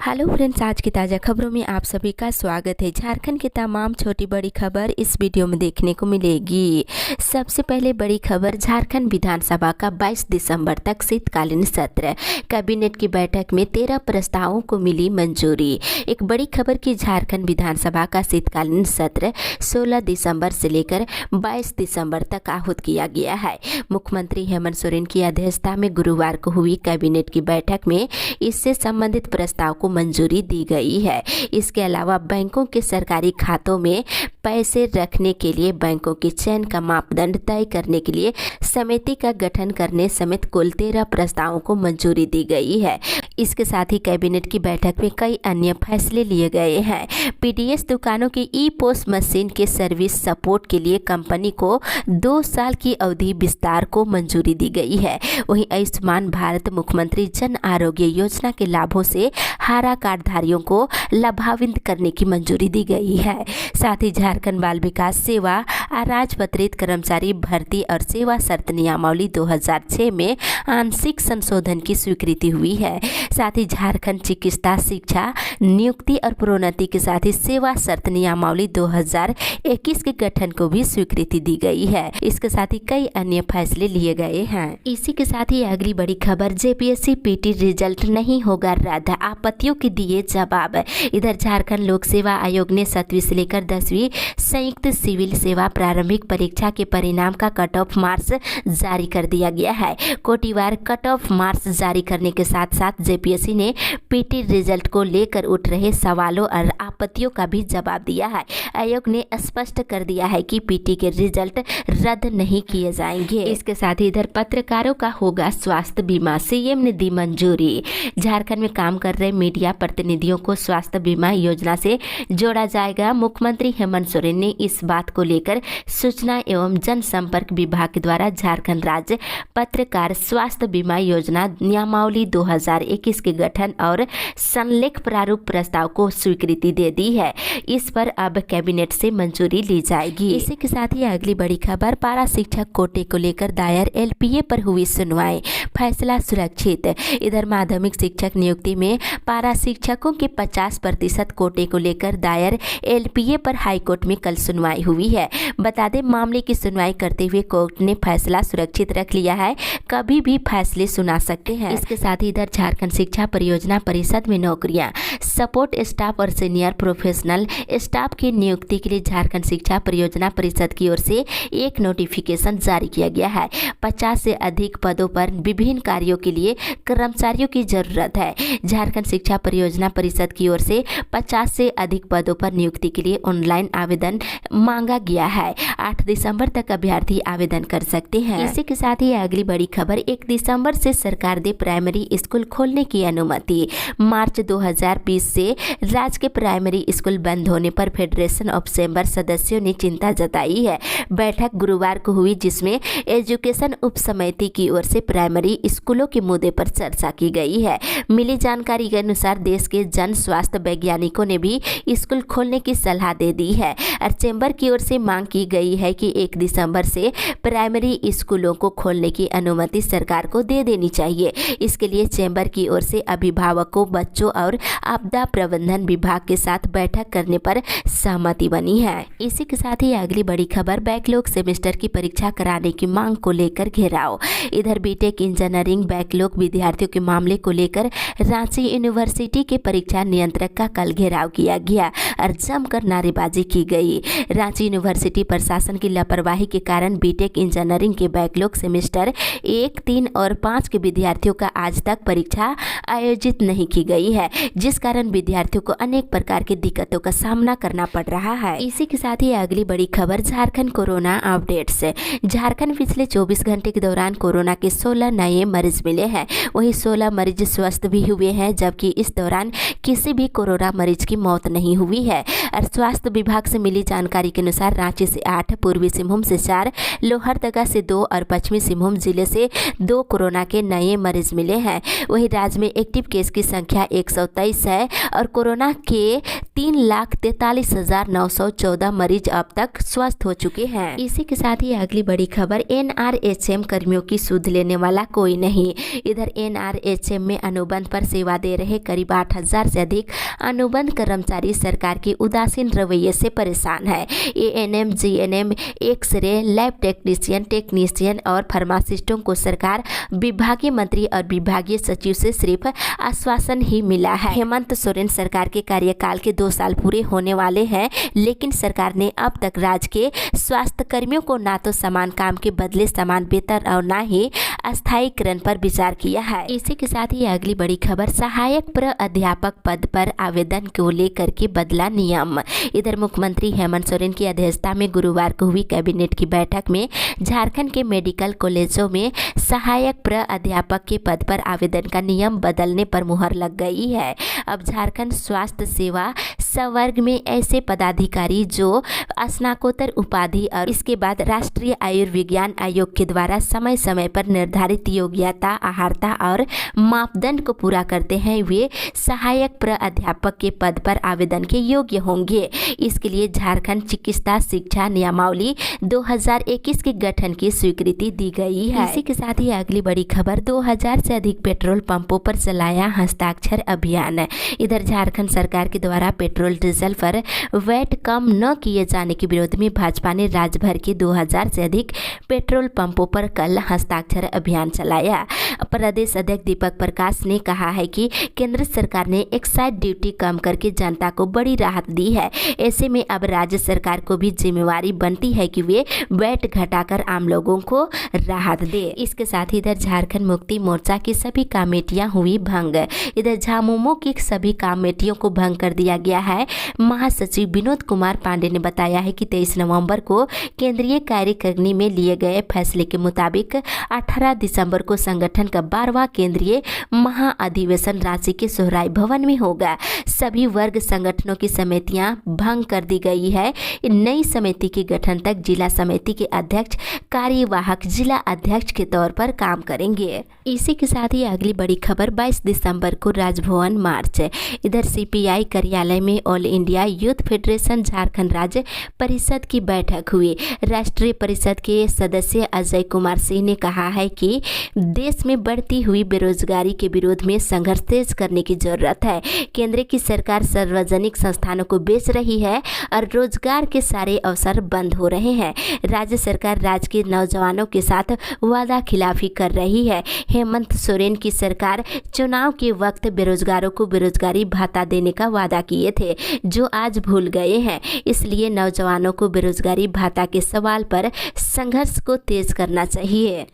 Hello friends, आज की ताज़ा खबरों में आप सभी का स्वागत है। झारखंड की तमाम छोटी बड़ी खबर इस वीडियो में देखने को मिलेगी। सबसे पहले बड़ी खबर, झारखंड विधानसभा का 22 दिसंबर तक शीतकालीन सत्र। कैबिनेट की बैठक में 13 प्रस्तावों को मिली मंजूरी। एक बड़ी खबर की झारखंड विधानसभा का शीतकालीन सत्र 16 दिसंबर से लेकर 22 दिसंबर तक आहूत किया गया है। मुख्यमंत्री हेमंत सोरेन की अध्यक्षता में गुरुवार को हुई कैबिनेट की बैठक में इससे संबंधित प्रस्ताव को मंजूरी दी गई है। इसके अलावा बैंकों के सरकारी खातों में पैसे रखने के लिए बैंकों के चयन का मापदंड तय करने के लिए समिति का गठन करने समेत कुल 13 प्रस्तावों को मंजूरी दी गई है। इसके साथ ही कैबिनेट की बैठक में कई अन्य फैसले लिए गए हैं। पीडीएस दुकानों की ई पोस्ट मशीन के सर्विस सपोर्ट के लिए कंपनी को 2 साल की अवधि विस्तार को मंजूरी दी गई है। वहीं आयुष्मान भारत मुख्यमंत्री जन आरोग्य योजना के लाभों से हारा कार्डधारियों को लाभान्वित करने की मंजूरी दी गई है। साथ ही झारखंड बाल विकास सेवा अराजपत्रित कर्मचारी भर्ती और सेवा शर्त नियमावली 2006 में आंशिक संशोधन की स्वीकृति हुई है। साथ ही झारखंड चिकित्सा शिक्षा नियुक्ति और प्रोन्नति के साथ ही सेवा शर्त नियमावली 2021 के गठन को भी स्वीकृति दी गई है। इसके साथ ही कई अन्य फैसले लिए गए हैं। इसी के साथ ही अगली बड़ी खबर, जेपीएससी पीटी रिजल्ट नहीं होगा रद्द, आपत्तियों के दिए जवाब। इधर झारखंड लोक सेवा आयोग ने 7वीं से लेकर 10वीं संयुक्त सिविल सेवा प्रारंभिक परीक्षा के परिणाम का कट ऑफ मार्क्स जारी कर दिया गया है। कोटिवार कट ऑफ मार्क्स जारी करने के साथ साथ जेपीएससी ने पीटी रिजल्ट को लेकर उठ रहे सवालों और आपत्तियों का भी जवाब दिया है। आयोग ने स्पष्ट कर दिया है कि पीटी के रिजल्ट रद्द नहीं किए जाएंगे। इसके साथ ही इधर पत्रकारों का होगा स्वास्थ्य बीमा, सीएम ने दी मंजूरी। झारखंड में काम कर रहे मीडिया प्रतिनिधियों को स्वास्थ्य बीमा योजना से जोड़ा जाएगा। मुख्यमंत्री हेमंत सोरेन ने इस बात को लेकर सूचना एवं जनसंपर्क विभाग द्वारा झारखंड राज्य पत्रकार स्वास्थ्य बीमा योजना नियमावली 2021 के गठन और संलेख प्रारूप प्रस्ताव को स्वीकृति दे दी है। इस पर अब कैबिनेट से मंजूरी ली जाएगी। इसी के साथ ही अगली बड़ी खबर, पारा शिक्षक कोटे को लेकर दायर एलपीए पर हुई सुनवाई, फैसला सुरक्षित। इधर माध्यमिक शिक्षक नियुक्ति में पारा शिक्षकों के 50% कोटे को लेकर दायर एलपीए पर हाईकोर्ट में कल सुनवाई हुई है। बता दें, मामले की सुनवाई करते हुए कोर्ट ने फैसला सुरक्षित रख लिया है, कभी भी फैसले सुना सकते हैं। इसके साथ ही इधर झारखंड शिक्षा परियोजना परिषद में नौकरियां, सपोर्ट स्टाफ और सीनियर प्रोफेशनल स्टाफ की नियुक्ति के लिए झारखंड शिक्षा परियोजना परिषद की ओर से एक नोटिफिकेशन जारी किया गया है। 50 से अधिक पदों पर विभिन्न कार्यों के लिए कर्मचारियों की जरूरत है। झारखंड शिक्षा परियोजना परिषद की ओर से 50 से अधिक पदों पर नियुक्ति के लिए ऑनलाइन आवेदन मांगा गया है। 8 दिसंबर तक अभ्यर्थी आवेदन कर सकते हैं। इसी के साथ ही अगली बड़ी खबर, 1 दिसंबर से सरकार दे प्राइमरी स्कूल खोलने की अनुमति। मार्च 2020 से राज्य के प्राइमरी स्कूल बंद होने पर फेडरेशन ऑफ चेंबर सदस्यों ने चिंता जताई है। बैठक गुरुवार को हुई, जिसमें एजुकेशन उप समिति की ओर से प्राइमरी स्कूलों के मुद्दे पर चर्चा की गई है। मिली जानकारी के अनुसार देश के जन स्वास्थ्य वैज्ञानिकों ने भी स्कूल खोलने की सलाह दे दी है और चेंबर की ओर से मांग की गई है कि 1 दिसंबर से प्राइमरी स्कूलों को खोलने की अनुमति सरकार को दे देनी चाहिए। इसके लिए चेंबर की ओर से अभिभावकों, बच्चों और आपदा प्रबंधन विभाग के साथ बैठक करने पर सहमति बनी है। इसी के साथ ही अगली बड़ी खबर, बैकलॉग सेमेस्टर की परीक्षा कराने की मांग को लेकर घेराव। इधर बीटेक इंजीनियरिंग बैकलॉग विद्यार्थियों के मामले को लेकर रांची यूनिवर्सिटी के परीक्षा नियंत्रक का कल घेराव किया गया और जमकर नारेबाजी की गई। रांची यूनिवर्सिटी प्रशासन की लापरवाही के कारण बीटेक इंजीनियरिंग के बैकलॉग सेमेस्टर 1, 3 और 5 के विद्यार्थियों का आज तक परीक्षा आयोजित नहीं की गई है, जिस कारण विद्यार्थियों को अनेक प्रकार की दिक्कतों का सामना करना पड़ रहा है। इसी के साथ ही अगली बड़ी खबर, झारखंड कोरोना अपडेट्स। झारखंड पिछले 24 घंटे के दौरान कोरोना के 16 नए मरीज मिले हैं। वहीं 16 मरीज स्वस्थ भी हुए हैं, जबकि इस दौरान किसी भी कोरोना मरीज की मौत नहीं हुई है। और स्वास्थ्य विभाग से मिली जानकारी के अनुसार रांची से 8, पूर्वी सिंहभूम से 4, लोहरदगा से 2 और पश्चिमी सिंहभूम जिले से 2 कोरोना के नए मरीज मिले हैं। वहीं राज्य में एक्टिव केस की संख्या 123 है और कोरोना के 3,43,914 मरीज अब तक स्वस्थ हो चुके हैं। इसी के साथ ही अगली बड़ी खबर, NRHM कर्मियों की सुध लेने वाला कोई नहीं। इधर NRHM में अनुबंध पर सेवा दे रहे करीब 8,000 से अधिक अनुबंध कर्मचारी सरकार के उदासीन रवैये से परेशान है। ANM, GNM, x-ray, lab technician और फार्मासिस्टों को सरकार, विभागीय मंत्री और विभागीय सचिव से सिर्फ आश्वासन ही मिला है। हेमंत सोरेन सरकार के कार्यकाल के 2 साल पूरे होने वाले हैं, लेकिन सरकार ने अब तक राज्य के स्वास्थ्य कर्मियों को ना तो समान काम के बदले समान वेतन और ना ही अस्थायीकरण पर विचार किया है। इसी के साथ ही अगली बड़ी खबर, सहायक प्राध्यापक पद पर आवेदन को लेकर के बदला नियम। इधर मुख्यमंत्री हेमंत सोरेन की अध्यक्षता में गुरुवार को हुई कैबिनेट की बैठक में झारखंड के मेडिकल कॉलेजों में सहायक प्राध्यापक के पद पर आवेदन का नियम बदलने पर मुहर लग गई है। अब झारखंड स्वास्थ्य सेवा संवर्ग में ऐसे पदाधिकारी जो स्नातकोत्तर उपाधि और इसके बाद राष्ट्रीय आयुर्विज्ञान आयोग के द्वारा समय समय पर निर्धारित योग्यता, आहारता और मापदंड को पूरा करते हैं, वे सहायक प्राध्यापक के पद पर आवेदन के योग्य होंगे। इसके लिए झारखंड चिकित्सा शिक्षा नियमावली 2021 के गठन की स्वीकृति दी गई है। इसी के साथ ही अगली बड़ी खबर, 2000 से अधिक पेट्रोल पंपों पर चलाया हस्ताक्षर अभियान। इधर झारखंड सरकार के द्वारा पेट्रोल डीजल पर वैट कम न किए जाने के विरोध में भाजपा ने राज्य भर के 2000 से अधिक पेट्रोल पंपों पर कल हस्ताक्षर अभियान चलाया। प्रदेश अध्यक्ष दीपक प्रकाश ने कहा है कि केंद्र सरकार ने एक्साइज ड्यूटी कम करके जनता को बड़ी राहत दी है। ऐसे में अब राज्य सरकार को भी जिम्मेवारी बनती है कि वे वैट घटाकर आम लोगों को राहत दे। इसके साथ ही इधर झारखंड मुक्ति मोर्चा की सभी कमेटियां हुई भंग। इधर झामुमो की सभी कमेटियों को भंग कर दिया गया है। महासचिव विनोद कुमार पांडे ने बताया है कि 23 नवंबर को केंद्रीय कार्यकारिणी में लिए गए फैसले के मुताबिक 18 दिसंबर को संगठन का 12वां केंद्रीय महाअधिवेशन रांची के सोहराय भवन में होगा। सभी वर्ग संगठनों की समितियां भंग कर दी गई है। नई समिति के गठन तक जिला समिति के अध्यक्ष कार्यवाहक जिला अध्यक्ष के तौर पर काम करेंगे। इसी के साथ ही अगली बड़ी खबर, 22 दिसंबर को राजभवन मार्च। इधर CPI कार्यालय में all India youth federation Jharkhand राज्य परिषद की बैठक हुई। राष्ट्रीय परिषद के सदस्य अजय कुमार सिंह ने कहा है कि देश में बढ़ती हुई बेरोजगारी के विरोध में संघर्ष तेज करने की जरूरत है। केंद्र की सरकार सार्वजनिक संस्थानों को बेच रही है और रोजगार के सारे अवसर बंद हो रहे हैं। राज्य सरकार राज्य के नौजवानों के साथ वादा खिलाफी कर रही है। हेमंत सोरेन की सरकार चुनाव के वक्त बेरोजगारों को बेरोजगारी भत्ता देने का वादा किए थे, जो आज भूल गए हैं। इसलिए नौजवानों को बेरोजगारी भत्ता के सवाल पर संघर्ष को तेज करना चाहिए।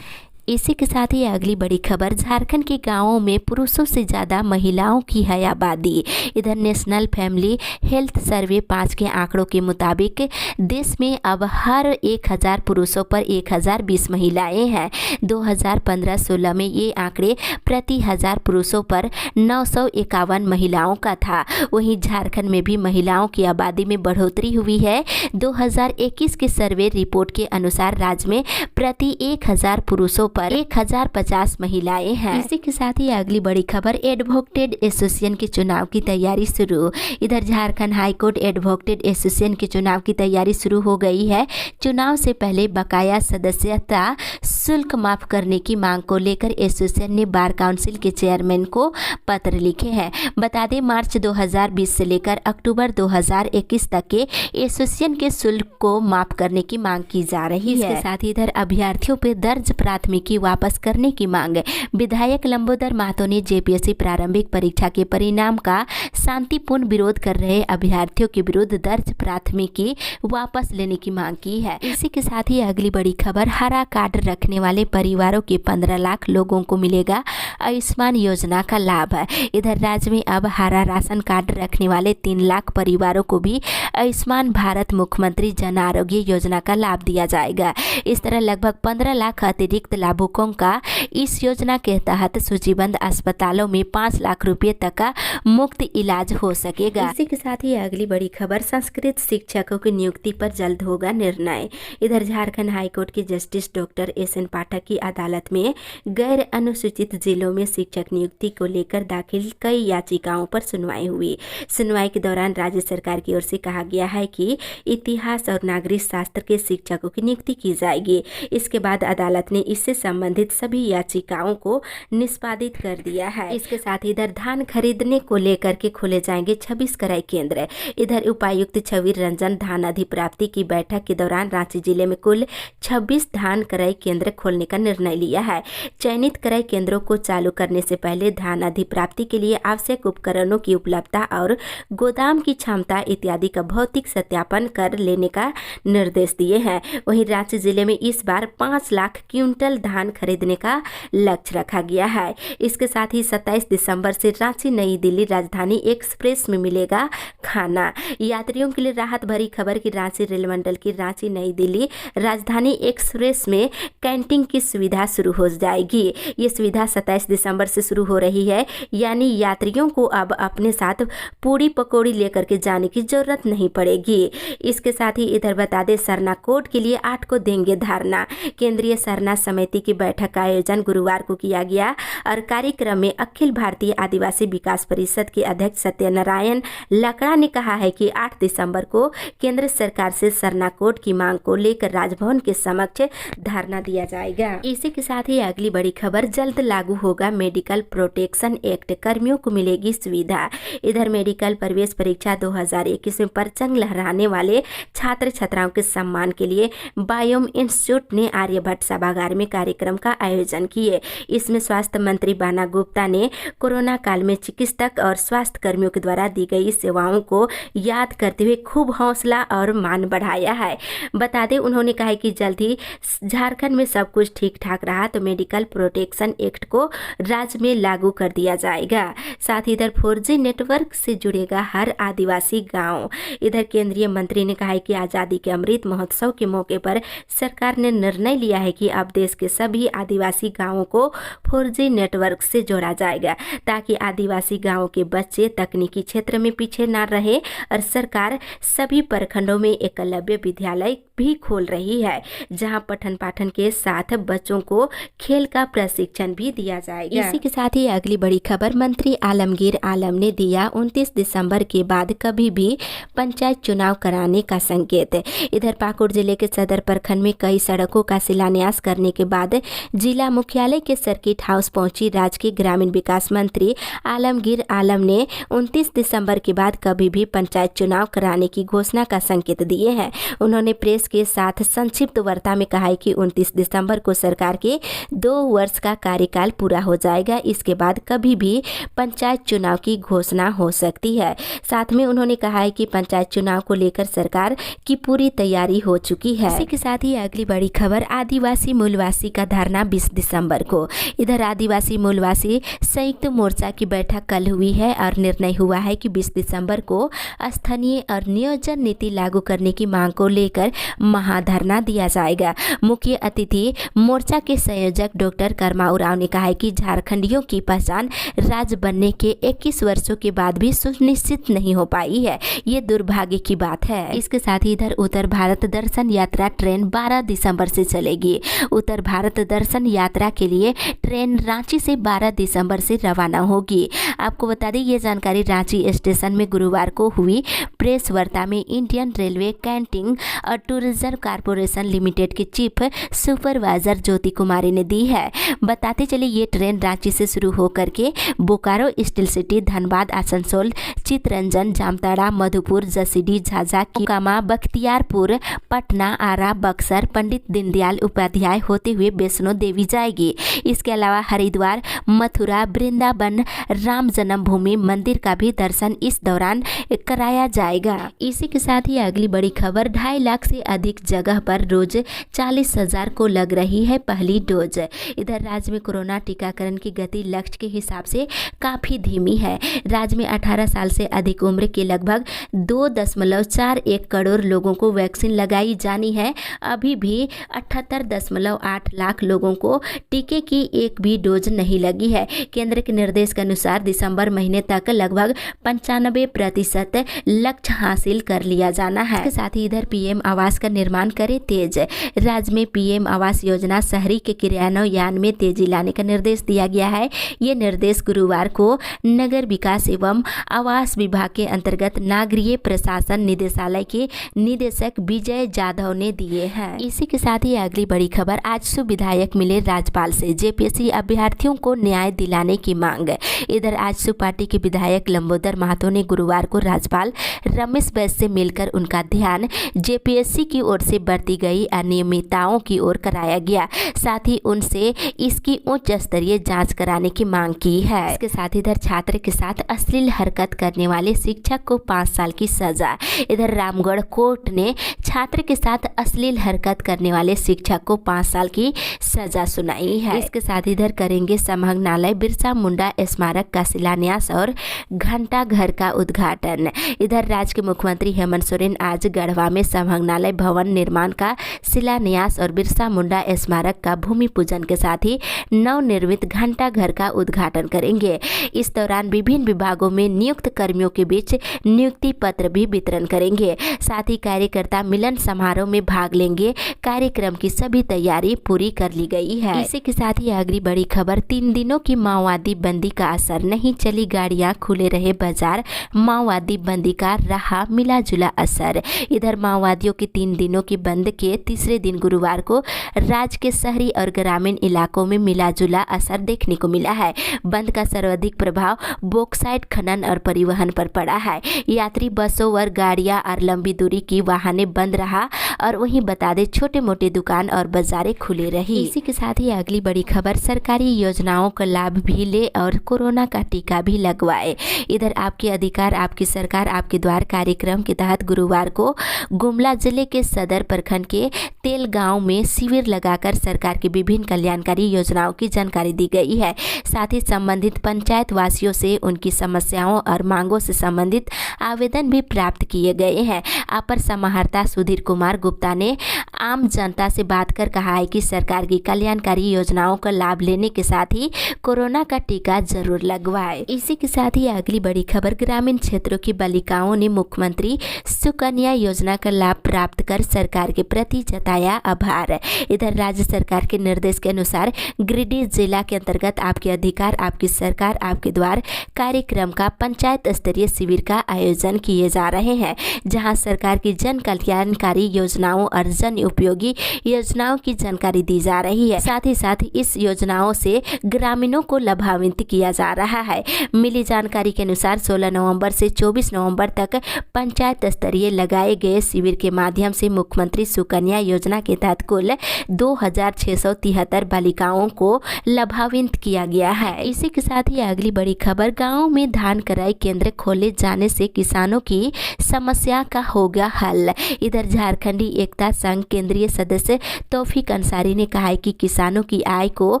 इसी के साथ ही अगली बड़ी खबर, झारखंड के गांवों में पुरुषों से ज़्यादा महिलाओं की है आबादी। इधर नेशनल फैमिली हेल्थ सर्वे 5 के आंकड़ों के मुताबिक देश में अब हर 1000 पुरुषों पर 1020 महिलाएं हैं। 2015-16 में ये आंकड़े प्रति 1000 पुरुषों पर 951 महिलाओं का था। वहीं झारखंड में भी महिलाओं की आबादी में बढ़ोतरी हुई है। 2021 के सर्वे रिपोर्ट के अनुसार राज्य में प्रति 1000 पुरुषों पर 1050 महिलाएं हैं। इसी के साथ ही अगली बड़ी खबर, एडवोकेट एसोसिएशन के चुनाव की तैयारी शुरू। इधर झारखंड हाईकोर्ट एडवोकेट एसोसिएशन के चुनाव की तैयारी शुरू हो गई है। चुनाव से पहले बकाया सदस्यता शुल्क माफ करने की मांग को लेकर एसोसिएशन ने बार काउंसिल के चेयरमैन को पत्र लिखे हैं। बता दें, मार्च 2020 से लेकर अक्टूबर 2021 तक के एसोसिएशन के शुल्क को माफ करने की मांग की जा रही है। इसके साथ ही इधर अभ्यर्थियों पर दर्ज प्राथमिकी वापस करने की मांग। विधायक लंबोदर महतो ने जेपीएससी प्रारंभिक परीक्षा के परिणाम का शांतिपूर्ण विरोध कर रहे अभ्यर्थियों के विरुद्ध दर्ज प्राथमिकी वापस लेने की मांग की है। इसी के साथ ही अगली बड़ी खबर, हरा कार्ड रखने वाले परिवारों के 15 लाख लोगों को मिलेगा आयुष्मान योजना का लाभ। इधर राज्य में अब हरा राशन कार्ड रखने वाले 3 लाख परिवारों को भी आयुष्मान भारत मुख्यमंत्री जन आरोग्य योजना का लाभ दिया जाएगा। इस तरह लगभग 15 लाख अतिरिक्त लाभुकों का इस योजना के तहत सूचीबद्ध अस्पतालों में 5 लाख रुपए तक का मुफ्त इलाज हो सकेगा। इसी के साथ ही अगली बड़ी खबर, संस्कृत शिक्षकों की नियुक्ति पर जल्द होगा निर्णय। इधर झारखंड हाईकोर्ट के जस्टिस डॉक्टर एस.एन. पाठक की अदालत में गैर अनुसूचित जिलों में शिक्षक नियुक्ति को लेकर दाखिल कई याचिकाओं पर सुनवाई हुई। सुनवाई के दौरान राज्य सरकार की ओर से कहा गया है कि इतिहास और नागरिक शास्त्र के शिक्षकों की नियुक्ति की जाएगी। इसके बाद अदालत ने इससे संबंधित सभी याचिकाओं को निष्पादित कर दिया है। इसके साथ ही इधर धान खरीदने को लेकर के खोले जाएंगे 26 क्रय केंद्र। इधर उपायुक्त छवि रंजन धान अधिप्राप्ति की बैठक के दौरान रांची जिले में कुल 26 धान क्रय केंद्र खोलने का निर्णय लिया है। चयनित क्रय केंद्रों को चालू करने से पहले धान अधिप्राप्ति के लिए आवश्यक उपकरणों की उपलब्धता और गोदाम की क्षमता इत्यादि का भौतिक सत्यापन कर लेने का निर्देश दिए हैं। वहीं रांची जिले में इस बार 5 लाख क्विंटल धान खरीदने का लक्ष्य रखा गया है। इसके साथ ही 27 दिसंबर से रांची नई दिल्ली राजधानी एक्सप्रेस में मिलेगा खाना। यात्रियों के लिए राहत भरी खबर कि रांची रेल मंडल की रांची नई दिल्ली राजधानी एक्सप्रेस में कैंटीन की सुविधा शुरू हो जाएगी। ये सुविधा 27 दिसंबर से शुरू हो रही है, यानी यात्रियों को अब अपने साथ पूड़ी पकौड़ी लेकर के जाने की जरूरत नहीं पड़ेगी। इसके साथ ही इधर बता दें, सरना कोड के लिए 8 को देंगे धारणा। केंद्रीय सरना समिति की बैठक का आयोजन गुरुवार को किया गया और कार्यक्रम में अखिल भारतीय आदिवासी विकास परिषद के अध्यक्ष सत्यनारायण लकड़ा ने कहा है कि 8 दिसंबर को केंद्र सरकार से सरना कोड की मांग को लेकर राजभवन के समक्ष धरना दिया जाएगा। इसी के साथ ही अगली बड़ी खबर, जल्द लागू होगा मेडिकल प्रोटेक्शन एक्ट, कर्मियों को मिलेगी सुविधा। इधर मेडिकल प्रवेश परीक्षा 2021 में परचम लहराने वाले छात्र छात्राओं के सम्मान के लिए बायोम इंस्टीट्यूट ने आर्यभट्ट सभागार में कार्यक्रम का आयोजन किए। इसमें स्वास्थ्य मंत्री बाना गुप्ता ने कोरोना काल में चिकित्सक और स्वास्थ्य कर्मियों के द्वारा दी गई सेवाओं को याद करते हुए खूब हौसला और मान बढ़ाया है। बता दें, उन्होंने कहा कि जल्द ही झारखंड में सब कुछ ठीक ठाक रहा तो मेडिकल प्रोटेक्शन एक्ट को राज्य में लागू कर दिया जाएगा। साथ ही इधर 4G नेटवर्क से जुड़ेगा हर आदिवासी गांव। इधर केंद्रीय मंत्री ने कहा कि आजादी के अमृत महोत्सव के मौके पर सरकार ने निर्णय लिया है कि अब देश के सभी आदिवासी गांवों को 4G नेटवर्क से जोड़ा जाएगा, ताकि आदिवासी गांवों के बच्चे तकनीकी क्षेत्र में पीछे न रहे। और सरकार सभी प्रखंडों में एकलव्य विद्यालय भी खोल रही है, जहां पठन पाठन के साथ बच्चों को खेल का प्रशिक्षण भी दिया जाएगा। इसी के साथ ही अगली बड़ी खबर, मंत्री आलमगीर आलम ने दिया 29 दिसंबर के बाद कभी भी पंचायत चुनाव कराने का संकेत। इधर पाकुड़ जिले के सदर प्रखंड में कई सड़कों का शिलान्यास करने के बाद जिला मुख्यालय के सर्किट हाउस पहुंची राज्य के ग्रामीण विकास मंत्री आलमगीर आलम ने 29 दिसंबर के बाद कभी भी पंचायत चुनाव कराने की घोषणा का संकेत दिए हैं। उन्होंने प्रेस के साथ संक्षिप्त वार्ता में कहा है कि 29 दिसंबर को सरकार के 2 वर्ष का कार्यकाल पूरा हो जाएगा। इसके बाद कभी भी पंचायत चुनाव की घोषणा हो सकती है। साथ में उन्होंने कहा है कि पंचायत चुनाव को लेकर सरकार की पूरी तैयारी हो चुकी है। इसी के साथ ही अगली बड़ी खबर, आदिवासी मूलवासी का धरना 20 दिसंबर को। इधर आदिवासी मूलवासी संयुक्त मोर्चा की बैठक कल हुई है और निर्णय हुआ है कि 20 दिसंबर को स्थानीय और नियोजन नीति लागू करने की मांग को लेकर महाधरना दिया जाएगा। मुख्य अतिथि मोर्चा के संयोजक डॉक्टर कर्मा उरांव ने कहा है कि झारखंडियों की पहचान राज्य बनने के 21 वर्षों के बाद भी सुनिश्चित नहीं हो पाई है। ये दुर्भाग्य की बात है। इसके साथ ही इधर उत्तर भारत दर्शन यात्रा ट्रेन 12 दिसंबर से चलेगी। उत्तर भारत दर्शन यात्रा के लिए ट्रेन रांची से 12 दिसंबर से रवाना होगी। आपको बता दें, ये जानकारी रांची स्टेशन में गुरुवार को हुई प्रेस वार्ता में इंडियन रेलवे कैंटीन और टूरिज्म कॉर्पोरेशन लिमिटेड के चीफ सुपरवाइजर ज्योति कुमारी ने दी है। बताते चले, ये ट्रेन रांची से शुरू होकर के बोकारो, स्टील सिटी, धनबाद, आसनसोल, चितरंजन, जामताड़ा, मधुपुर, जसीडीह, झाझा, मोकामा, बख्तियारपुर, पटना, आरा, बक्सर, पंडित दीनदयाल उपाध्याय होते हुए वैष्णो देवी जाएगी। इसके अलावा हरिद्वार, मथुरा, वृंदावन, राम जन्मभूमि मंदिर का भी दर्शन इस दौरान कराया जाएगा। इसी के साथ ही अगली बड़ी खबर, 2.5 लाख से अधिक जगह पर रोज 40,000 को लग रही है पहली डोज। इधर राज्य में कोरोना टीकाकरण की गति लक्ष्य के हिसाब से काफ़ी धीमी है। राज्य में 18 साल से अधिक उम्र के लगभग 2.41 करोड़ लोगों को वैक्सीन लगाई जानी है। अभी भी 78.8 लाख लोगों को टीके की एक भी डोज नहीं लगी है। केंद्र के निर्देश के अनुसार दिसंबर महीने तक लगभग 95% लक्ष्य हासिल कर लिया जाना है। इसके साथ ही इधर पीएम आवास का निर्माण करे तेज। राज्य में पीएम आवास योजना शहरी के क्रियान्वयन में तेजी लाने का निर्देश दिया गया है। ये निर्देश गुरुवार को नगर विकास एवं आवास विभाग के अंतर्गत नागरिक प्रशासन निदेशालय के निदेशक विजय जाधव ने दिए हैं। इसी के साथ ही अगली बड़ी खबर, आजसू विधायक मिले राज्यपाल से, जेपीएससी अभ्यर्थियों को न्याय दिलाने की मांग। इधर आजसू पार्टी के विधायक लंबोदर महतो ने गुरुवार को राज्यपाल रमेश बैस से मिलकर उनका ध्यान जेपीएससी की ओर से बरती गई अनियमितताओं की ओर कराया गया। साथ ही उनसे इसकी उच्च स्तरीय जांच कराने की मांग की है। इसके साथ इधर छात्र के साथ अश्लील हरकत करने वाले शिक्षक को 5 साल की सजा। इधर रामगढ़ कोर्ट ने छात्र के साथ अश्लील हरकत करने वाले शिक्षक को 5 साल की सजा सुनाई है। इसके साथ इधर करेंगे संभागनालय बिरसा मुंडा स्मारक का शिलान्यास और घंटा घर का उद्घाटन। इधर राज्य के मुख्यमंत्री हेमंत सोरेन आज गढ़वा में संभागनालय भवन निर्माण का शिलान्यास और बिरसा मुंडा स्मारक का भूमि पूजन के साथ ही नवनिर्मित घंटा घर का उद्घाटन करेंगे। इस दौरान विभिन्न विभागों में नियुक्त कर्मियों के बीच नियुक्ति पत्र भी वितरण करेंगे। साथ ही कार्यकर्ता मिलन समारोह में भाग लेंगे। कार्यक्रम की सभी तैयारी पूरी कर ली गई है। इसी के साथ ही अगली बड़ी खबर, 3 दिनों की माओवादी बंदी का असर, नहीं चली गाड़ियां, खुले रहे बाजार, माओवादी बंदी का रहा मिला जुला असर। इधर माओवादियों के 3 दिनों की बंद के तीसरे दिन गुरुवार को राज्य के शहरी और ग्रामीण इलाकों में मिला जुला असर देखने को मिला है। बंद का सर्वाधिक प्रभाव बॉक्साइट खनन और परिवहन पर पड़ा है। यात्री बसों व गाड़ियां और लंबी दूरी की वाहनें बंद रहा और वहीं बता दें छोटे मोटे दुकान और बाजारें खुली रही। इसी के साथ ही अगली बड़ी खबर, सरकारी योजनाओं का लाभ भी ले और कोरोना का टीका भी लगवाए। इधर आपके अधिकार आपकी सरकार आपके द्वार कार्यक्रम के तहत गुरुवार को गुमला जिले के सदर प्रखंड के तेल गांव में शिविर लगाकर सरकार की विभिन्न कल्याणकारी योजनाओं की जानकारी दी गई है। साथ ही संबंधित पंचायत वासियों से उनकी समस्याओं और मांगों से संबंधित आवेदन भी प्राप्त किए गए हैं। अपर समाहर्ता सुधीर कुमार गुप्ता ने आम जनता से बात कर कहा है कि सरकार की कल्याणकारी योजनाओं का लाभ लेने के साथ ही कोरोना का टीका जरूर लगवाए। इसी के साथ ही अगली बड़ी खबर, ग्रामीण क्षेत्रों की बालिकाओं ने मुख्यमंत्री सुकन्या योजना का लाभ प्राप्त कर सरकार के प्रति जताया आभार। इधर राज्य सरकार के निर्देश के अनुसार गिरिडीह जिला के अंतर्गत आपके अधिकार आपकी सरकार आपके द्वार कार्यक्रम का पंचायत स्तरीय शिविर का आयोजन किए जा रहे हैं, जहां सरकार की जन कल्याणकारी योजनाओं और जन उपयोगी योजनाओं की जानकारी दी जा रही है। साथ ही साथ इस योजनाओं से ग्रामीणों को लाभान्वित किया जा रहा है। मिली जानकारी के अनुसार 16 नवंबर से 24 नवंबर तक पंचायत स्तरीय लगाए गए शिविर के माध्यम से मुख्यमंत्री सुकन्या योजना के तहत कुल 2673 बालिकाओं को लाभान्वित किया गया है। इसी के साथ ही अगली बड़ी खबर, गाँव में धान कराई केंद्र खोले जाने से किसानों की समस्या का होगा हल। इधर झारखंडी एकता संघ केंद्रीय सदस्य तौफीक अंसारी ने कहा है कि किसानों की आय को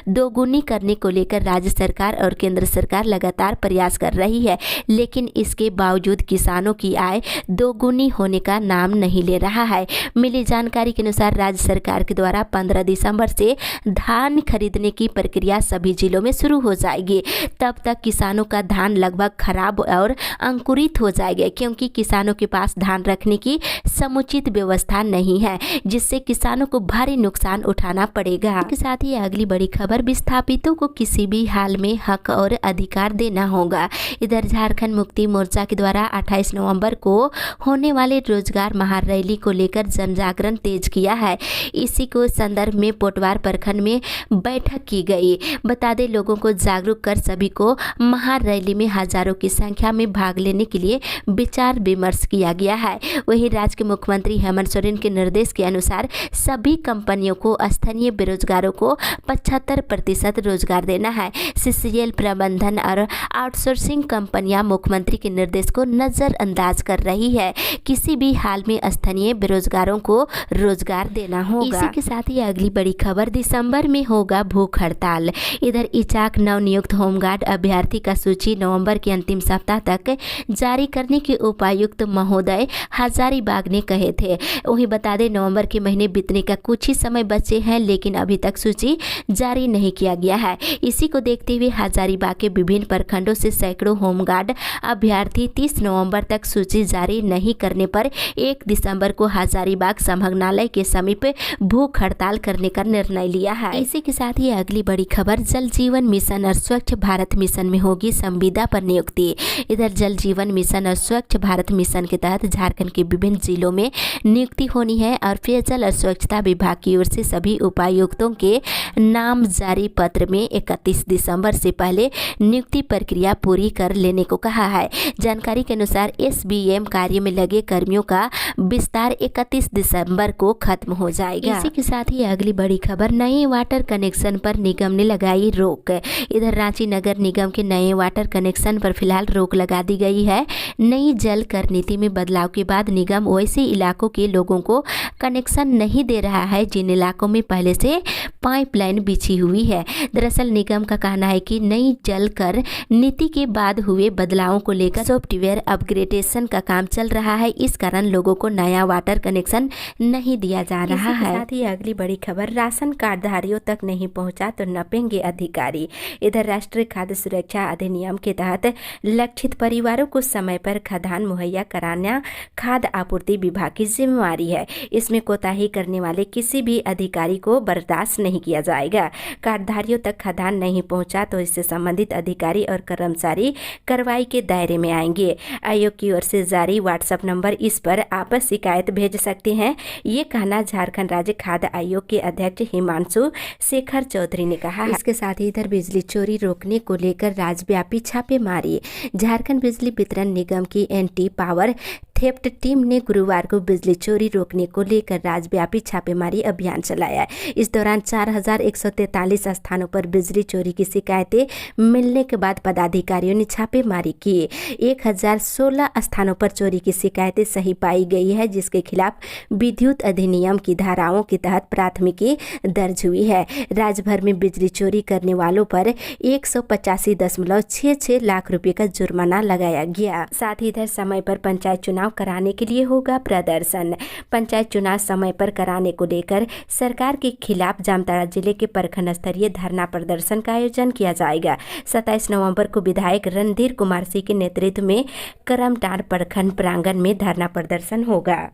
दोगुनी करने को लेकर राज्य सरकार और केंद्र सरकार लगातार प्रयास कर रही है, लेकिन इसके बावजूद किसानों की आय दोगुनी होने का नाम नहीं ले रहा है। मिली जानकारी के अनुसार राज्य सरकार के द्वारा 15 दिसंबर से धान खरीदने की प्रक्रिया सभी जिलों में शुरू हो जाएगी। तब तक किसानों का धान लगभग खराब और अंकुरित हो जाएगा, क्योंकि किसानों के पास धान रखने की समुचित व्यवस्था नहीं है, जिससे किसानों को भारी नुकसान उठाना पड़ेगा। इसके साथ ही अगली बड़ी खबर, विस्थापितों को किसी भी हाल में हक और अधिकार देना होगा। इधर झारखंड मुक्ति मोर्चा के द्वारा 28 नवंबर को होने वाले रोजगार महारैली को लेकर जन जागरण तेज किया है। इसी को संदर्भ में पोटवार प्रखंड में बैठक की गई। बता दें, लोगों को जागरूक कर सभी को महारैली में हजारों की संख्या में भाग लेने के लिए विचार विमर्श किया गया है। वहीं राज्य के मुख्यमंत्री हेमंत सोरेन के निर्देश के अनुसार सभी कंपनियों को स्थानीय बेरोजगारों को 75% रोजगार देना है। सीसीएल प्रबंधन और आउटसोर्सिंग कंपनियां मुख्यमंत्री के निर्देश को नजरअंदाज कर रही है। किसी भी हाल में स्थानीय बेरोजगारों को रोजगार देना होगा। इसी के साथ ही अगली बड़ी खबर, दिसंबर में होगा भूख हड़ताल। इधर इचाक नवनियुक्त होमगार्ड अभ्यर्थी का सूची नवंबर के अंतिम सप्ताह तक जारी करने के उपायुक्त महोदय हजारीबाग ने कहे थे। वहीं बता दें, नवंबर के महीने बीतने का कुछ ही समय बचे हैं, लेकिन अभी तक सूची जारी नहीं किया गया है। इसी को देखते हुए हजारीबाग के विभिन्न प्रखंडों से सैकड़ों होमगार्ड अभ्यर्थी 30 नवंबर तक सूची जारी नहीं करने पर 1 दिसंबर को हजारीबाग संभागनालय के समीप भूख हड़ताल करने का निर्णय लिया है। इसी के साथ ही अगली बड़ी खबर, जल जीवन मिशन और स्वच्छ भारत मिशन में होगी संविदा पर नियुक्ति। इधर जल जीवन मिशन और स्वच्छ भारत मिशन के तहत झारखंड के विभिन्न जिलों में नियुक्ति होनी है और पेयजल और स्वच्छता विभाग की ओर से सभी उपायुक्तों के नाम जारी पत्र में 31 दिसंबर से पहले नियुक्ति प्रक्रिया पूरी कर लेने को कहा है। जानकारी के अनुसार एसबीएम कार्य में लगे कर्मियों का विस्तार 31 दिसंबर को खत्म हो जाएगा। इसी के साथ ही अगली बड़ी खबर, नए वाटर कनेक्शन पर निगम ने लगाई रोक। इधर रांची नगर निगम के नए वाटर कनेक्शन पर फिलहाल रोक लगा दी गई है। नई जल कर नीति में बदलाव के बाद निगम वैसे इलाकों के लोगों को कनेक्शन नहीं दे रहा है जिन इलाकों में पहले से पाइपलाइन बिछी हुई है। दरअसल निगम का कहना है कि नई जल कर नीति के बाद हुए बदलावों को लेकर सॉफ्टवेयर अपग्रेडेशन का काम चल रहा है। इस कारण लोगों को नया वाटर कनेक्शन नहीं दिया जा रहा है। साथ ही अगली बड़ी खबर, राशन कार्डधारियों तक नहीं पहुंचा तो नपेंगे अधिकारी। इधर राष्ट्रीय खाद्य सुरक्षा अधिनियम के तहत लक्षित परिवारों को समय पर खाद्यान्न मुहैया कराना खाद्य आपूर्ति विभाग की जिम्मेवारी है। इसमें कोताही करने वाले किसी भी अधिकारी को बर्दाश्त नहीं किया जाएगा। कार्डधारियों तक खाद्यान्न नहीं पहुंचा तो इससे संबंधित अधिकारी और कर्मचारी कार्रवाई के दायरे में आएंगे। आयोग की ओर से जारी व्हाट्सएप नंबर, इस पर आप शिकायत भेज सकते हैं। ये कहना झारखंड राज्य खाद्य आयोग के अध्यक्ष हिमांशु शेखर चौधरी ने कहा है। इसके साथ ही इधर बिजली चोरी रोकने को लेकर राज्यव्यापी छापेमारी। झारखंड बिजली वितरण निगम की एंटी पावर थेफ्ट टीम ने गुरुवार को बिजली चोरी रोकने को लेकर राज्यव्यापी छापेमारी अभियान चलाया। इस दौरान 4143 स्थानों पर बिजली चोरी की शिकायतें मिलने के बाद पदाधिकारियों ने छापेमारी की। 1016 स्थानों पर चोरी की शिकायतें सही पाई गई है, जिसके खिलाफ विद्युत अधिनियम की धाराओं के तहत प्राथमिकी दर्ज हुई है। राज्य भर में बिजली चोरी करने वालों पर 185.66 लाख रुपए का जुर्माना लगाया गया। साथ ही इधर समय पर पंचायत चुनाव कराने के लिए होगा प्रदर्शन। पंचायत चुनाव समय पर कराने को लेकर सरकार के खिलाफ जामताड़ा जिले के प्रखंड स्तरीय धरना प्रदर्शन का आयोजन किया जाएगा। 27 नवंबर को विधायक रणधीर कुमार सिंह के नेतृत्व में करमटाड़ प्रखंड प्रांगण में धरना प्रदर्शन होगा।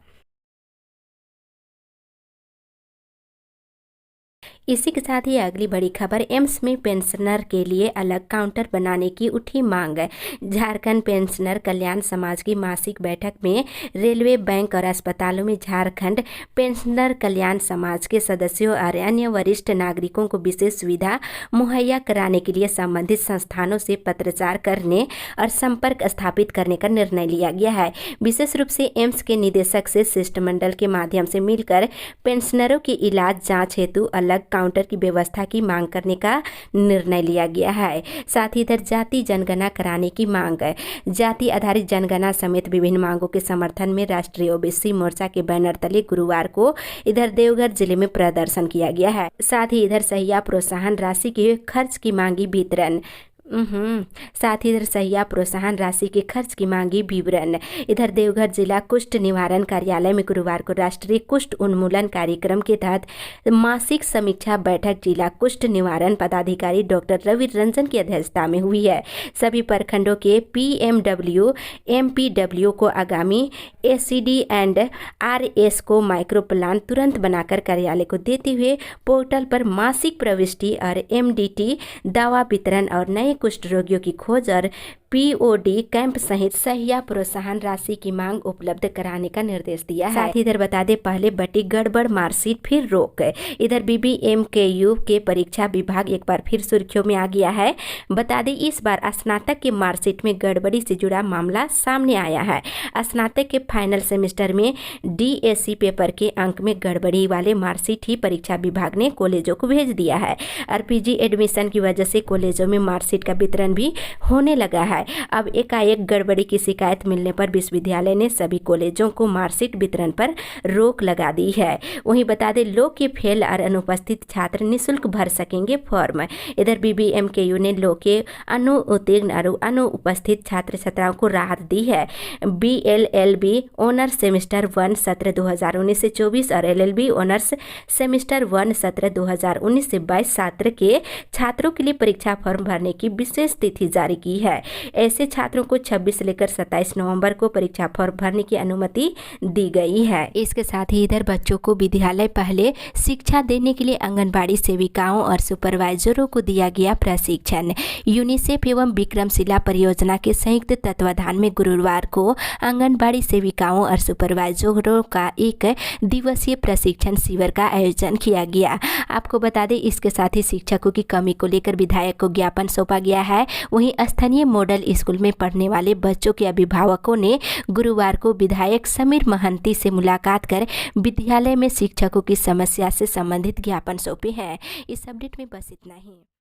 इसी के साथ ही अगली बड़ी खबर, एम्स में पेंशनर के लिए अलग काउंटर बनाने की उठी मांग। झारखंड पेंशनर कल्याण समाज की मासिक बैठक में रेलवे, बैंक और अस्पतालों में झारखंड पेंशनर कल्याण समाज के सदस्यों और अन्य वरिष्ठ नागरिकों को विशेष सुविधा मुहैया कराने के लिए संबंधित संस्थानों से पत्राचार करने और संपर्क स्थापित करने का निर्णय लिया गया है। विशेष रूप से एम्स के निदेशक से शिष्टमंडल के माध्यम से मिलकर पेंशनरों की इलाज जाँच हेतु अलग काउंटर की व्यवस्था की मांग करने का निर्णय लिया गया है। साथ ही इधर जाति जनगणना कराने की मांग है। जाति आधारित जनगणना समेत विभिन्न मांगों के समर्थन में राष्ट्रीय ओबीसी मोर्चा के बैनर तले गुरुवार को इधर देवघर जिले में प्रदर्शन किया गया है। साथ ही इधर सहिया प्रोत्साहन राशि के खर्च की मांगी वितरण साथ ही इधर सहिया प्रोत्साहन राशि के खर्च की मांगी विवरण। इधर देवघर जिला कुष्ठ निवारण कार्यालय में गुरुवार को राष्ट्रीय कुष्ठ उन्मूलन कार्यक्रम के तहत मासिक समीक्षा बैठक जिला कुष्ठ निवारण पदाधिकारी डॉक्टर रवि रंजन की अध्यक्षता में हुई है। सभी प्रखंडों के पीएमडब्ल्यू एमपीडब्ल्यू को आगामी एसीडी एंड आरएस को माइक्रो प्लान तुरंत बनाकर कार्यालय को देते हुए पोर्टल पर मासिक प्रविष्टि और एमडीटी दवा वितरण और नए कुष्ठ रोगियों की खोज और पीओडी कैंप सहित सहिया प्रोत्साहन राशि की मांग उपलब्ध कराने का निर्देश दिया है। साथ ही इधर बता दें, पहले बटी गड़बड़ मार्कशीट फिर रोक। इधर बीबीएमकेयू के परीक्षा विभाग एक बार फिर सुर्खियों में आ गया है। बता दें, इस बार स्नातक के मार्कशीट में गड़बड़ी से जुड़ा मामला सामने आया है। स्नातक के फाइनल सेमेस्टर में डीएससी पेपर के अंक में गड़बड़ी वाले मार्कशीट ही परीक्षा विभाग ने कॉलेजों को भेज दिया है और पीजी एडमिशन की वजह से कॉलेजों में मार्कशीट मार्कशीट का वितरण भी होने लगा है। अब एकाएक गड़बड़ी की शिकायत मिलने पर विश्वविद्यालय ने सभी कॉलेजों को मार्कशीट वितरण पर रोक लगा दी है। वहीं बता दें, लो के फेल और अनुपस्थित छात्र निःशुल्क भर सकेंगे फॉर्म। इधर BBMKU ने लो के अनुत्तीर्ण और अनुपस्थित छात्र छात्राओं को राहत दी है। BLLB ऑनर्स सेमेस्टर 1 सत्र 2019 से 24 और LLB ऑनर्स सेमेस्टर 1 सत्र 2019 से 22 सत्र के छात्रों के लिए परीक्षा फॉर्म भरने की विशेष तिथि जारी की है। ऐसे छात्रों को 26 से लेकर 27 नवंबर को परीक्षा फॉर्म भरने की अनुमति दी गई है। इसके साथ ही इधर बच्चों को विद्यालय पहले शिक्षा देने के लिए आंगनबाड़ी सेविकाओं और सुपरवाइजरों को दिया गया प्रशिक्षण। यूनिसेफ एवं विक्रमशिला परियोजना के संयुक्त तत्वाधान में गुरुवार को आंगनबाड़ी सेविकाओं और सुपरवाइजरों का एक दिवसीय प्रशिक्षण शिविर का आयोजन किया गया। आपको बता दें, इसके साथ ही शिक्षकों की कमी को लेकर विधायक को ज्ञापन सौंपा गया है। वहीं स्थानीय मॉडल स्कूल में पढ़ने वाले बच्चों के अभिभावकों ने गुरुवार को विधायक समीर महंती से मुलाकात कर विद्यालय में शिक्षकों की समस्या से संबंधित ज्ञापन सौंपे हैं। इस अपडेट में बस इतना ही।